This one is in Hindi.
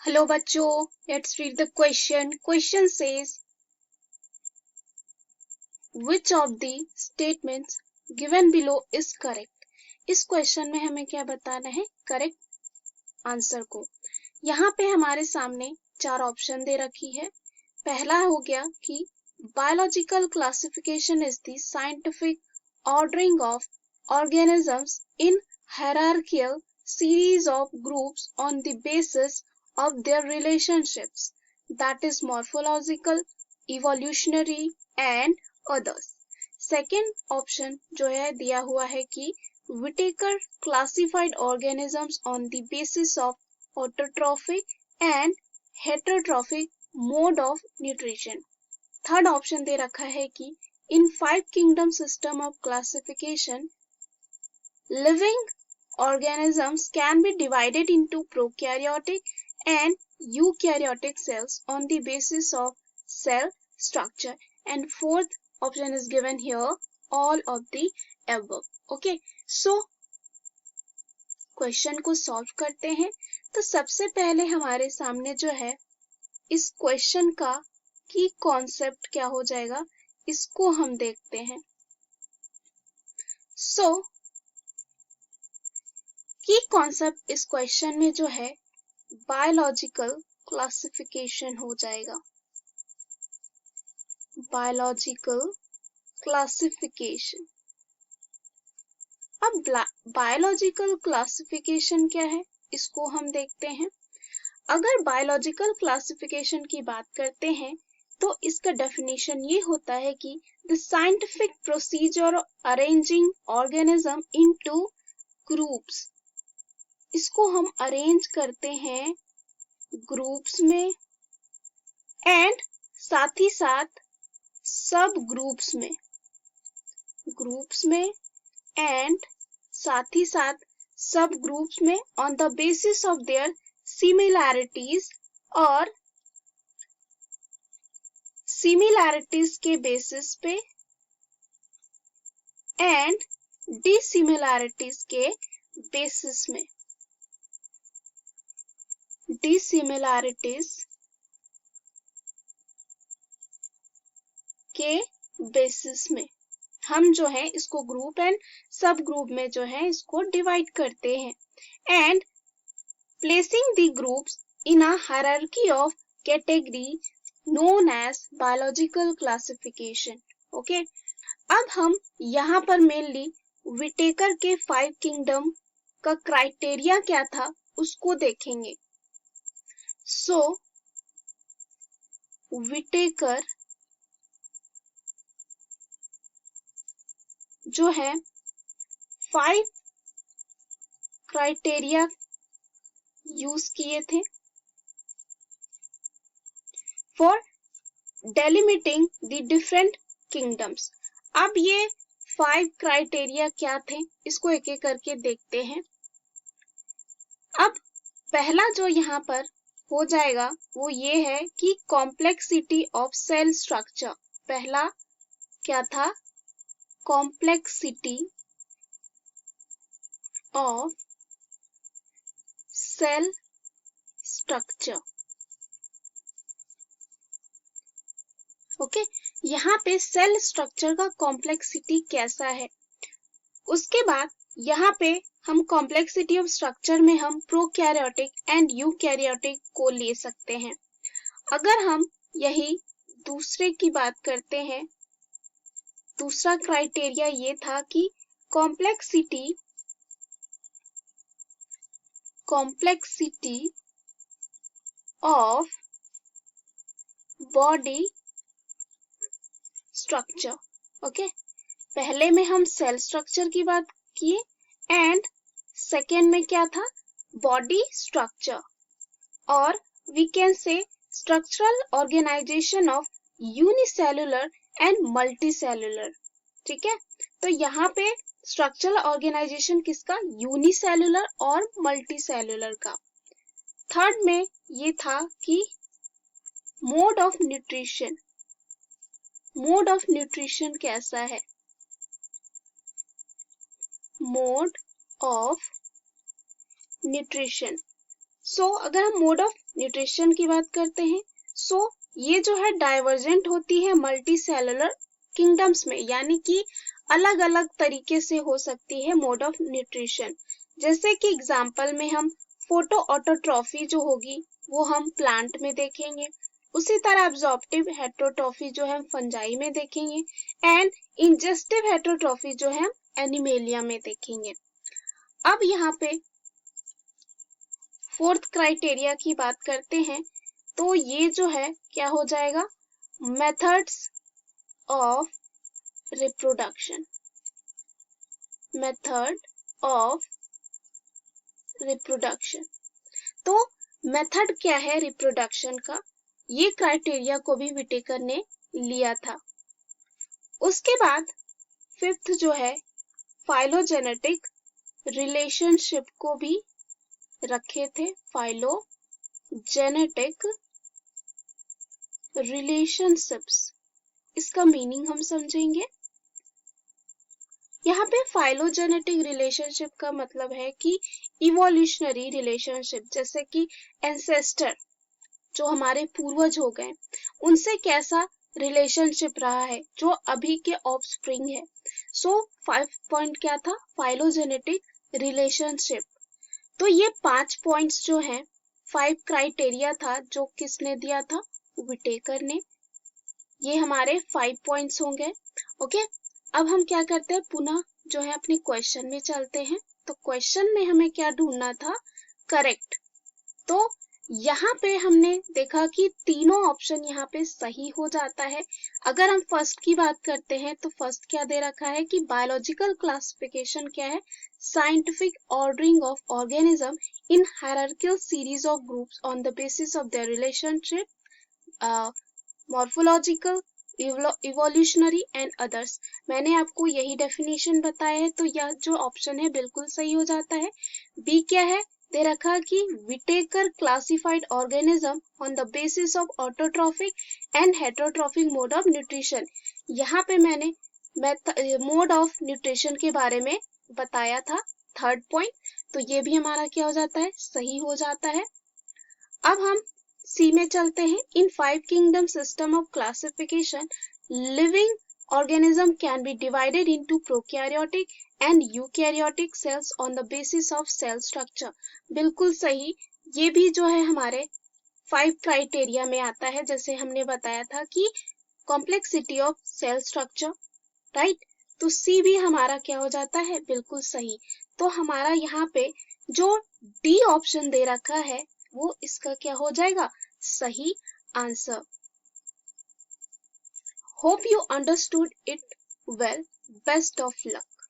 Hello बच्चों, let's read the question. Question says, which of the statements given below is correct? इस क्वेश्चन में हमें क्या बताना है? करेक्ट आंसर को। यहाँ पे हमारे सामने 4 ऑप्शन दे रखी है। पहला हो गया कि biological classification is the scientific ordering of organisms in hierarchical series of groups on the basis of their relationships, that is morphological, evolutionary and others. Second option जो है दिया हुआ है कि Whittaker classified organisms on the basis of autotrophic and heterotrophic mode of nutrition. Third option दे रखा है कि in 5 kingdom system of classification, living organisms can be divided into prokaryotic and eukaryotic cells on the basis of cell structure. And fourth option is given here, all of the above. Okay, so question को सॉल्व करते हैं। तो सबसे पहले हमारे सामने जो है इस क्वेश्चन का की कॉन्सेप्ट क्या हो जाएगा, इसको हम देखते हैं। की कॉन्सेप्ट इस क्वेश्चन में जो है बायोलॉजिकल क्लासिफिकेशन हो जाएगा। Biological classification. अब बायोलॉजिकल क्लासिफिकेशन क्या है, इसको हम देखते हैं। अगर बायोलॉजिकल क्लासिफिकेशन की बात करते हैं तो इसका डेफिनेशन ये होता है कि the scientific procedure of arranging organism into groups. इसको हम अरेंज करते हैं ग्रुप्स में एंड साथ ही साथ सब ग्रुप्स में एंड साथ ही साथ सब ग्रुप्स में on the basis of their similarities और सिमिलैरिटीज के बेसिस पे एंड डिसिमिलैरिटीज के बेसिस में। डिसिमिलैरिटीज के बेसिस में हम जो है इसको ग्रुप एंड सब ग्रुप में जो है इसको डिवाइड करते हैं and placing the groups in a hierarchy of category known as biological classification. Okay, अब हम यहाँ पर मेनली विटेकर के 5 किंगडम का क्राइटेरिया क्या था उसको देखेंगे। सो विटेकर जो है 5 क्राइटेरिया यूज किए थे for delimiting the different kingdoms. अब ये 5 क्राइटेरिया क्या थे इसको एक एक करके देखते हैं। अब पहला जो यहाँ पर हो जाएगा वो ये है कि कॉम्प्लेक्सिटी ऑफ सेल स्ट्रक्चर। पहला क्या था, complexity of cell structure. Okay, यहाँ पे सेल स्ट्रक्चर का कॉम्प्लेक्सिटी कैसा है। उसके बाद यहाँ पे हम कॉम्प्लेक्सिटी ऑफ स्ट्रक्चर में हम प्रोकैरियोटिक एंड यूकैरियोटिक को ले सकते हैं। अगर हम यही दूसरे की बात करते हैं, दूसरा क्राइटेरिया ये था कि complexity of body structure. Okay, पहले में हम सेल स्ट्रक्चर की बात किए एंड सेकेंड में क्या था, बॉडी स्ट्रक्चर और we can say structural organisation of unicellular and multicellular. ठीक है, तो यहाँ पे स्ट्रक्चरल ऑर्गेनाइजेशन किसका, यूनिसेलुलर और मल्टीसेलुलर का। थर्ड में ये था कि mode of nutrition. Mode of nutrition कैसा है, मोड ऑफ न्यूट्रिशन। अगर हम मोड ऑफ न्यूट्रिशन की बात करते हैं, ये जो है डाइवर्जेंट होती है मल्टी सेलुलर किंगडम्स में, यानी कि अलग अलग तरीके से हो सकती है मोड ऑफ न्यूट्रिशन। जैसे कि एग्जाम्पल में हम फोटो ऑटोट्रॉफी जो होगी वो हम प्लांट में देखेंगे, उसी तरह एब्जॉर्प्टिव हेटरोट्रॉफी जो है फंजाई में देखेंगे, एंड इंजेस्टिव हेटरोट्रॉफी जो है एनिमेलिया में देखेंगे। अब यहाँ पे फोर्थ क्राइटेरिया की बात करते हैं, तो ये जो है क्या हो जाएगा, methods of reproduction. Method of reproduction, तो मेथड क्या है रिप्रोडक्शन का, ये क्राइटेरिया को भी विटेकर ने लिया था। उसके बाद फिफ्थ जो है फाइलोजेनेटिक रिलेशनशिप को भी रखे थे। फाइलोजेनेटिक रिलेशनशिप्स, इसका मीनिंग हम समझेंगे। यहाँ पे फाइलोजेनेटिक रिलेशनशिप का मतलब है कि इवोल्यूशनरी रिलेशनशिप, जैसे कि एंसेस्टर जो हमारे पूर्वज हो गए उनसे कैसा रिलेशनशिप रहा है जो अभी के ऑफस्प्रिंग है। 5 पॉइंट क्या था, फाइलोजेनेटिक रिलेशनशिप। तो ये 5 पॉइंट्स जो हैं, 5 क्राइटेरिया था जो किसने दिया था, विटेकर ने। ये हमारे 5 पॉइंट्स होंगे। ओके, अब हम क्या करते हैं, पुनः जो है अपने क्वेश्चन में चलते हैं। तो क्वेश्चन में हमें क्या ढूंढना था, करेक्ट। तो यहाँ पे हमने देखा कि तीनों ऑप्शन यहाँ पे सही हो जाता है। अगर हम फर्स्ट की बात करते हैं तो फर्स्ट क्या दे रखा है कि बायोलॉजिकल क्लासिफिकेशन क्या है, scientific ordering of organism in hierarchical series of groups on the basis of their relationship, morphological, evolutionary and others. मैंने आपको यही डेफिनेशन बताया है, तो यह जो ऑप्शन है बिल्कुल सही हो जाता है। बी क्या है, दे रखा कि Whittaker classified organism on the basis of autotrophic and heterotrophic mode of nutrition. यहाँ पे मैंने मोड ऑफ न्यूट्रिशन के बारे में बताया था, थर्ड पॉइंट, तो ये भी हमारा क्या हो जाता है, सही हो जाता है। अब हम सी में चलते हैं। इन 5 kingdom system of classification, living organism can be divided into prokaryotic and eukaryotic cells on the basis of cell structure। बिल्कुल सही, ये भी जो है हमारे 5 क्राइटेरिया में आता है, जैसे हमने बताया था कि complexity of cell structure, right. तो सी भी हमारा क्या हो जाता है, बिल्कुल सही। तो हमारा यहाँ पे जो डी ऑप्शन दे रखा है वो इसका क्या हो जाएगा, सही answer. Hope you understood it well. Best of luck.